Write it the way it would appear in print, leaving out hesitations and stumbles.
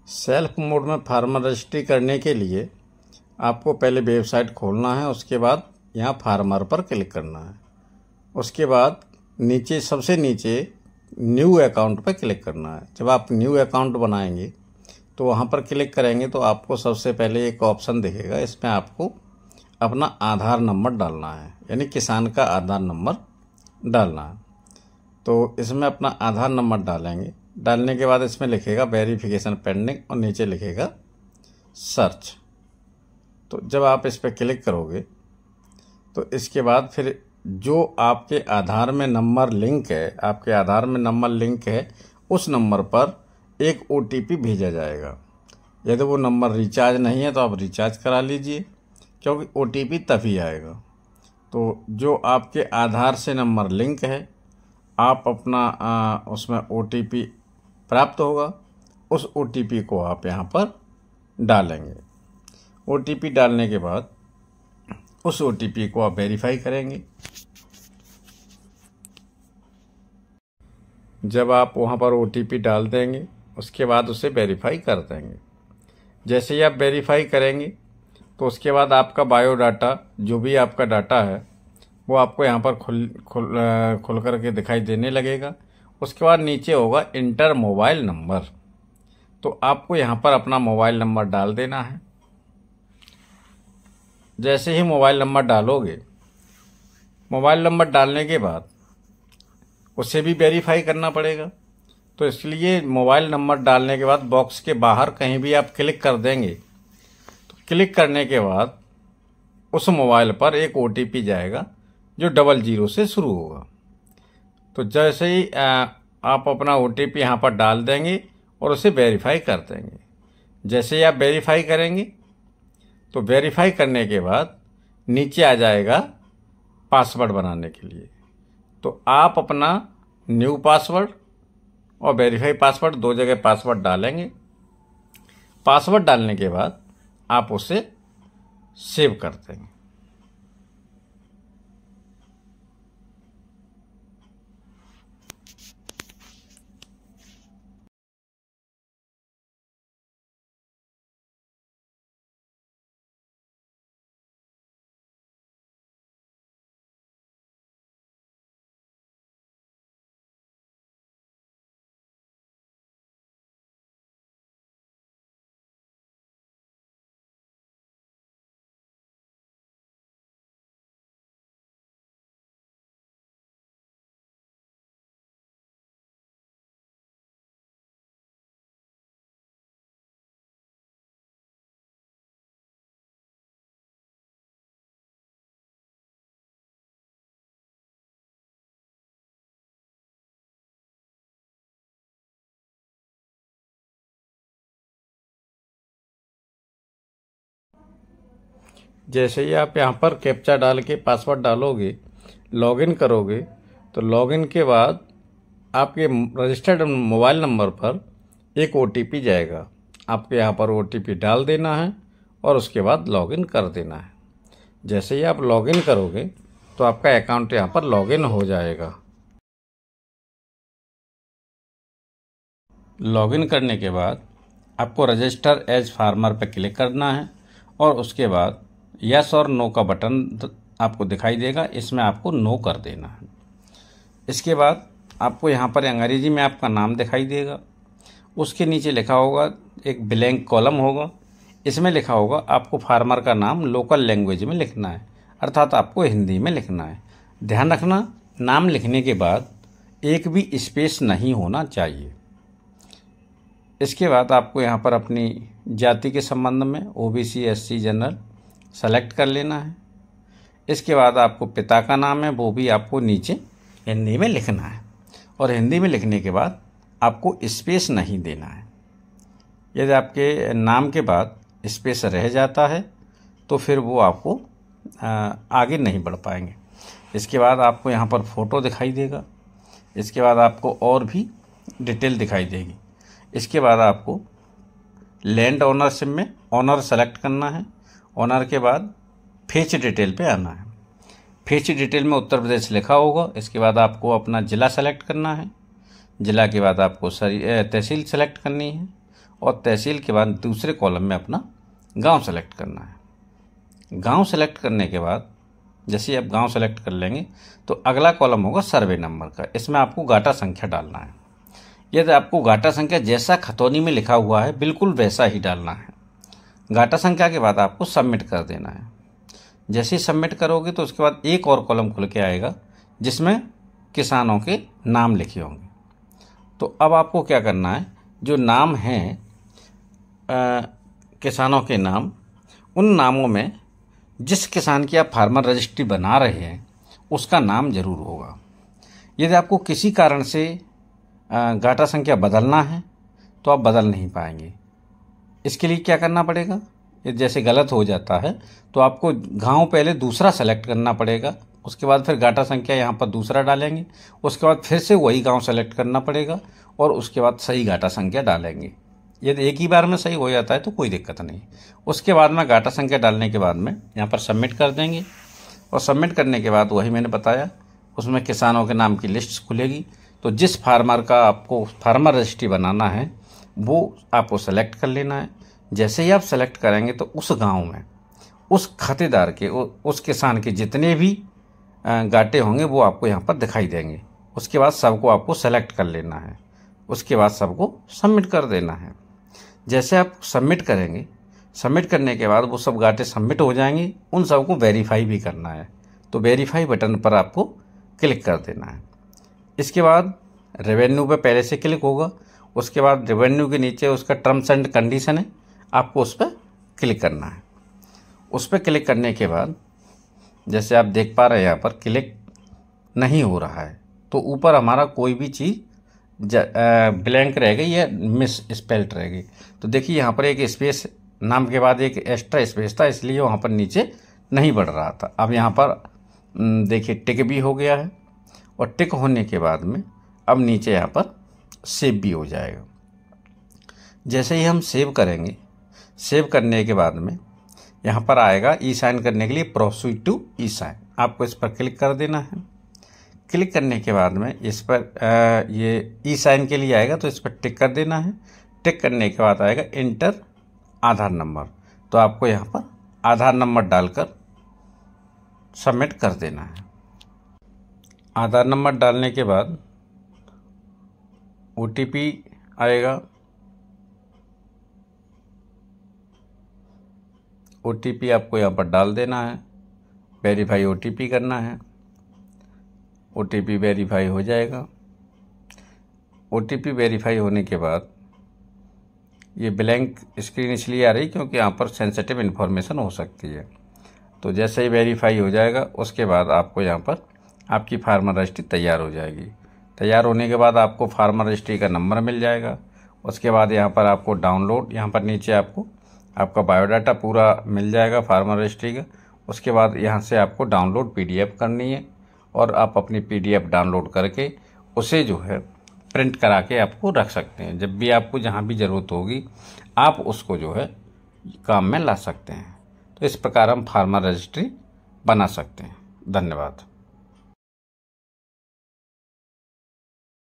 Self mode में farmer registry करने के लिए आपको पहले वेबसाइट खोलना है। उसके बाद यहाँ फार्मर पर क्लिक करना है। उसके बाद नीचे सबसे नीचे न्यू अकाउंट पर क्लिक करना है। जब आप न्यू अकाउंट बनाएंगे तो वहाँ पर क्लिक करेंगे तो आपको सबसे पहले एक ऑप्शन दिखेगा। इसमें आपको अपना आधार नंबर डालना है, यानी किसान का आधार नंबर डालना है। तो इसमें अपना आधार नंबर डालेंगे। डालने के बाद इसमें लिखेगा वेरिफिकेशन पेंडिंग और नीचे लिखेगा सर्च। तो जब आप इस पर क्लिक करोगे तो इसके बाद फिर जो आपके आधार में नंबर लिंक है, आपके आधार में नंबर लिंक है, उस नंबर पर एक OTP भेजा जाएगा। यदि वो नंबर रिचार्ज नहीं है तो आप रिचार्ज करा लीजिए, क्योंकि OTP तभी आएगा। तो जो आपके आधार से नंबर लिंक है, आप अपना उसमें OTP प्राप्त होगा, उस OTP को आप यहाँ पर डालेंगे। OTP डालने के बाद उस OTP को आप वेरीफाई करेंगे। जब आप वहाँ पर OTP डाल देंगे उसके बाद उसे वेरीफाई कर देंगे। जैसे ही आप वेरीफाई करेंगे तो उसके बाद आपका बायोडाटा, जो भी आपका डाटा है, वो आपको यहाँ पर खुल करके दिखाई देने लगेगा। उसके बाद नीचे होगा इंटर मोबाइल नंबर। तो आपको यहाँ पर अपना मोबाइल नंबर डाल देना है। जैसे ही मोबाइल नंबर डालोगे, मोबाइल नंबर डालने के बाद उसे भी वेरीफाई करना पड़ेगा। तो इसलिए मोबाइल नंबर डालने के बाद बॉक्स के बाहर कहीं भी आप क्लिक कर देंगे तो क्लिक करने के बाद उस मोबाइल पर एक OTP जाएगा जो 00 से शुरू होगा। तो जैसे ही आप अपना OTP यहाँ पर डाल देंगे और उसे वेरीफाई कर देंगे। जैसे ही आप वेरीफाई करेंगे तो वेरीफाई करने के बाद नीचे आ जाएगा पासवर्ड बनाने के लिए। तो आप अपना न्यू पासवर्ड और वेरीफाई पासवर्ड, 2 जगह पासवर्ड डालेंगे। पासवर्ड डालने के बाद आप उसे सेव कर देंगे। जैसे ही आप यहाँ पर कैप्चा डाल के पासवर्ड डालोगे, लॉगिन करोगे, तो लॉगिन के बाद आपके रजिस्टर्ड मोबाइल नंबर पर एक OTP जाएगा। आपको यहाँ पर OTP डाल देना है और उसके बाद लॉगिन कर देना है। जैसे ही आप लॉगिन करोगे तो आपका अकाउंट यहाँ पर लॉगिन हो जाएगा। लॉगिन करने के बाद आपको रजिस्टर एज फार्मर पर क्लिक करना है और उसके बाद यस और नो का बटन आपको दिखाई देगा, इसमें आपको नो कर देना है। इसके बाद आपको यहाँ पर अंग्रेजी में आपका नाम दिखाई देगा। उसके नीचे लिखा होगा, एक ब्लैंक कॉलम होगा, इसमें लिखा होगा आपको फार्मर का नाम लोकल लैंग्वेज में लिखना है, अर्थात आपको हिंदी में लिखना है। ध्यान रखना, नाम लिखने के बाद एक भी स्पेस नहीं होना चाहिए। इसके बाद आपको यहाँ पर अपनी जाति के संबंध में OBC SC जनरल सेलेक्ट कर लेना है। इसके बाद आपको पिता का नाम है, वो भी आपको नीचे हिंदी में लिखना है और हिंदी में लिखने के बाद आपको स्पेस नहीं देना है। यदि आपके नाम के बाद स्पेस रह जाता है तो फिर वो आपको आगे नहीं बढ़ पाएंगे। इसके बाद आपको यहाँ पर फ़ोटो दिखाई देगा। इसके बाद आपको और भी डिटेल दिखाई देगी। इसके बाद आपको लैंड ओनरशिप में ऑनर सेलेक्ट करना है। ऑनर के बाद फेच डिटेल पे आना है। फेच डिटेल में उत्तर प्रदेश लिखा होगा। इसके बाद आपको अपना ज़िला सेलेक्ट करना है। ज़िला के बाद आपको तहसील सेलेक्ट करनी है। और तहसील के बाद दूसरे कॉलम में अपना गांव सेलेक्ट करना है। गांव सेलेक्ट करने के बाद जैसे आप गांव सेलेक्ट कर लेंगे तो अगला कॉलम होगा सर्वे नंबर का। इसमें आपको गाटा संख्या डालना है। यदि आपको गाटा संख्या जैसा खतौनी में लिखा हुआ है बिल्कुल वैसा ही डालना है। गाटा संख्या के बाद आपको सबमिट कर देना है। जैसे ही सबमिट करोगे तो उसके बाद एक और कॉलम खुल के आएगा जिसमें किसानों के नाम लिखे होंगे। तो अब आपको क्या करना है, जो नाम हैं किसानों के नाम, उन नामों में जिस किसान की आप फार्मर रजिस्ट्री बना रहे हैं उसका नाम जरूर होगा। यदि आपको किसी कारण से गाटा संख्या बदलना है तो आप बदल नहीं पाएंगे। इसके लिए क्या करना पड़ेगा, जैसे गलत हो जाता है तो आपको गांव पहले दूसरा सेलेक्ट करना पड़ेगा, उसके बाद फिर गाटा संख्या यहाँ पर दूसरा डालेंगे, उसके बाद फिर से वही गांव सेलेक्ट करना पड़ेगा और उसके बाद सही गाटा संख्या डालेंगे। यदि एक ही बार में सही हो जाता है तो कोई दिक्कत नहीं। उसके बाद में गाटा संख्या डालने के बाद में यहाँ पर सबमिट कर देंगे और सबमिट करने के बाद वही मैंने बताया उसमें किसानों के नाम की लिस्ट खुलेगी। तो जिस फार्मर का आपको फार्मर रजिस्ट्री बनाना है वो आपको सेलेक्ट कर लेना है। जैसे ही आप सेलेक्ट करेंगे तो उस गांव में उस खातेदार के उस किसान के जितने भी गाटे होंगे वो आपको यहाँ पर दिखाई देंगे। उसके बाद सबको आपको सेलेक्ट कर लेना है, उसके बाद सबको सबमिट कर देना है। जैसे आप सबमिट करेंगे, सबमिट करने के बाद वो सब गाटे सबमिट हो जाएंगे, उन सबको वेरीफाई भी करना है। तो वेरीफाई बटन पर आपको क्लिक कर देना है। इसके बाद रेवेन्यू पे पहले से क्लिक होगा, उसके बाद रेवेन्यू के नीचे उसका टर्म्स एंड कंडीशन है, आपको उस पर क्लिक करना है। उस पर क्लिक करने के बाद जैसे आप देख पा रहे हैं यहाँ पर क्लिक नहीं हो रहा है तो ऊपर हमारा कोई भी चीज़ ब्लैंक रह गई या मिस स्पेल्ट रह गई। तो देखिए यहाँ पर एक स्पेस नाम के बाद एक एक्स्ट्रा स्पेस था, इसलिए वहाँ पर नीचे नहीं बढ़ रहा था। अब यहाँ पर देखिए टिक भी हो गया है और टिक होने के बाद में अब नीचे यहाँ पर सेव भी हो जाएगा। जैसे ही हम सेव करेंगे, सेव करने के बाद में यहाँ पर आएगा ई साइन करने के लिए प्रोसीड टू ई साइन, आपको इस पर क्लिक कर देना है। क्लिक करने के बाद में इस पर ये ई साइन के लिए आएगा तो इस पर टिक कर देना है। टिक करने के बाद आएगा इंटर आधार नंबर, तो आपको यहाँ पर आधार नंबर डालकर सबमिट कर देना है। आधार नंबर डालने के बाद OTP आएगा, OTP आपको यहाँ पर डाल देना है, वेरीफाई OTP करना है। OTP वेरीफाई हो जाएगा। OTP वेरीफाई होने के बाद ये ब्लैंक स्क्रीन इसलिए आ रही क्योंकि यहाँ पर सेंसिटिव इन्फॉर्मेशन हो सकती है। तो जैसे ही वेरीफाई हो जाएगा उसके बाद आपको यहाँ पर आपकी फार्मर रजिस्ट्री तैयार हो जाएगी। तैयार होने के बाद आपको फार्मर रजिस्ट्री का नंबर मिल जाएगा। उसके बाद यहाँ पर आपको डाउनलोड, यहाँ पर नीचे आपको आपका बायोडाटा पूरा मिल जाएगा फार्मर रजिस्ट्री का। उसके बाद यहाँ से आपको डाउनलोड PDF करनी है और आप अपनी PDF डाउनलोड करके उसे जो है प्रिंट करा के आपको रख सकते हैं। जब भी आपको जहाँ भी ज़रूरत होगी आप उसको जो है काम में ला सकते हैं। तो इस प्रकार हम फार्मर रजिस्ट्री बना सकते हैं। धन्यवाद।